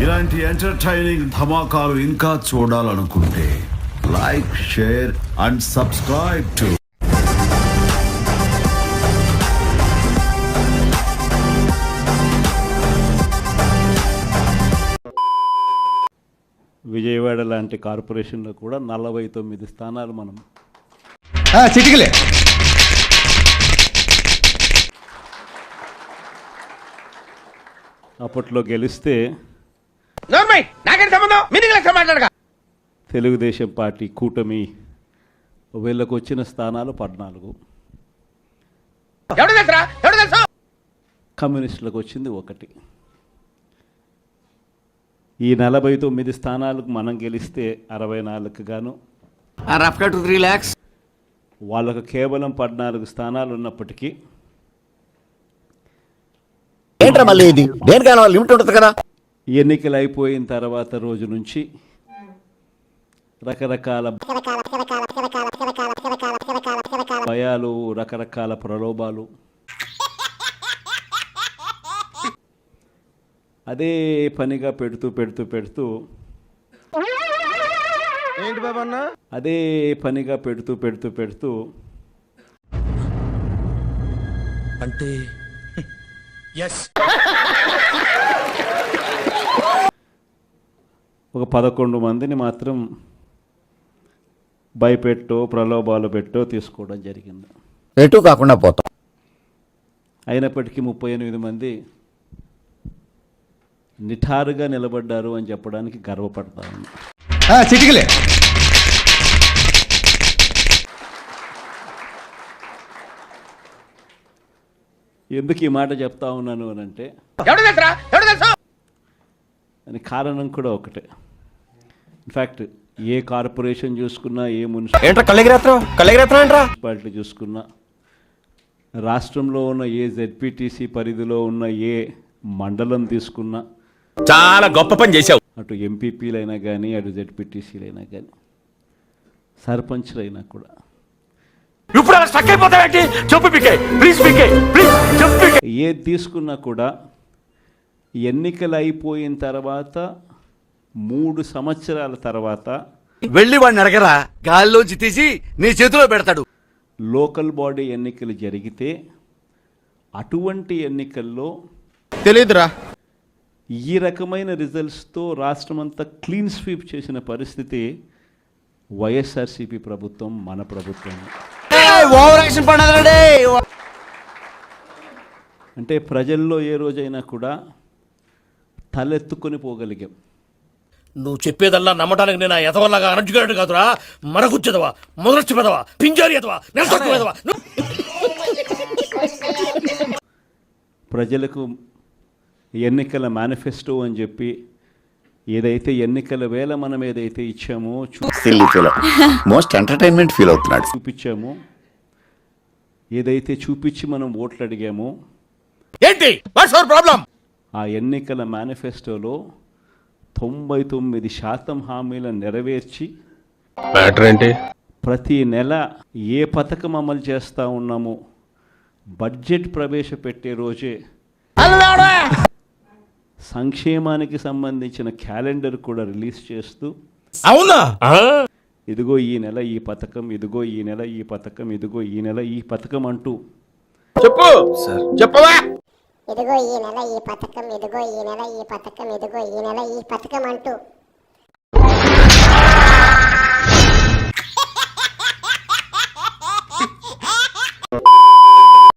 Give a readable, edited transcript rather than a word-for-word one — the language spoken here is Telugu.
ఇలాంటి ఎంటర్టైనింగ్ ధమాకాలు ఇంకా చూడాలనుకుంటే like, share and subscribe to Vijayawada లాంటి కార్పొరేషన్లో కూడా 49 స్థానాలు మనం చిటికలే అప్పట్లో గెలిస్తే తెలుగుదేశం పార్టీ కూటమి వీళ్ళకు వచ్చిన స్థానాలు 14, కమ్యూనిస్టులకు వచ్చింది 1. ఈ 49 స్థానాలకు మనం గెలిస్తే 64కు గాను వాళ్ళకు కేవలం 14 స్థానాలు ఉన్నప్పటికీ ఎన్నికలు అయిపోయిన తర్వాత రోజు నుంచి రకరకాల భయాలు, రకరకాల ప్రలోభాలు, అదే పనిగా పెడుతూ ఏంటి బాబా అన్న అదే పనిగా పెడుతూ అంటే ఒక 11 మందిని మాత్రం భయపెట్టో ప్రలోభాలు పెట్టో తీసుకోవడం జరిగింది. ఎటు కాకుండా పోతాం. అయినప్పటికీ 38 మంది నిఠారుగా నిలబడ్డారు అని చెప్పడానికి గర్వపడతా ఉన్నా. చిటికలే ఎందుకు ఈ మాట చెప్తా ఉన్నాను అని అంటే అని కారణం కూడా ఒకటే. ఇన్ఫ్యాక్ట్ ఏ కార్పొరేషన్ చూసుకున్నా, ఏ మున్సిపాలిటీ చూసుకున్నా, రాష్ట్రంలో ఉన్న ఏ జెడ్పీటీసీ పరిధిలో ఉన్న ఏ మండలం తీసుకున్నా చాలా గొప్ప పని చేశావు. అటు ఎంపీపీలైనా కానీ, అటు జెడ్పీటీసీలైనా కానీ, సర్పంచ్లైనా కూడా ఏది తీసుకున్నా కూడా ఎన్నికలు అయిపోయిన తర్వాత 3 సంవత్సరాల తర్వాత వెళ్ళి వాడిని అడగరా, గాల్లోంచి తీసి నీ చేతిలో పెడతాడు. లోకల్ బాడీ ఎన్నికలు జరిగితే అటువంటి ఎన్నికల్లో తెలీదురా ఈ రకమైన రిజల్ట్స్తో రాష్ట్రమంతా క్లీన్ స్వీప్ చేసిన పరిస్థితి వైఎస్ఆర్సీపీ ప్రభుత్వం, మన ప్రభుత్వం. అంటే ప్రజల్లో ఏ రోజైనా కూడా తలెత్తుకొని పోగలిగాం. నువ్వు చెప్పేదల్లా నమ్మటానికి నేను ఎదవల్లాగా అనర్జుకేటెడ్ కాదురా, మరగుచ్చదవా, మొదలచ్చి పెదవా, పింజారి ఎదవా, నెలసొక్కు పెదవా. ప్రజలకు ఎన్నికల మేనిఫెస్టో అని చెప్పి ఏదైతే ఎన్నికల వేళ మనం ఏదైతే ఇచ్చామో మోస్ట్ ఎంటర్టైన్మెంట్ ఫీల్ అవుతున్నాడు, చూపించామో, ఏదైతే చూపించి మనం ఓట్లు అడిగామో, ఏంటి వాట్స్ అవర్ ప్రాబ్లం? ఆ ఎన్నికల మేనిఫెస్టోలో 99% హామీలను నెరవేర్చి ప్రతి నెల ఏ పథకం అమలు చేస్తూ ఉన్నామో బడ్జెట్ ప్రవేశపెట్టే రోజే సంక్షేమానికి సంబంధించిన క్యాలెండర్ కూడా రిలీజ్ చేస్తూ, అవునా, ఇదిగో ఈ నెల ఈ పథకం, ఇదిగో ఈ నెల ఈ పథకం, ఇదిగో ఈ నెల ఈ పథకం అంటూ చెప్పు సార్, చెప్పవా, ఇదిగో ఈ నెల ఈ పథకం, ఇదిగో ఈ నెల ఈ పథకం, ఇదిగో ఈ నెల ఈ పథకం అంటూ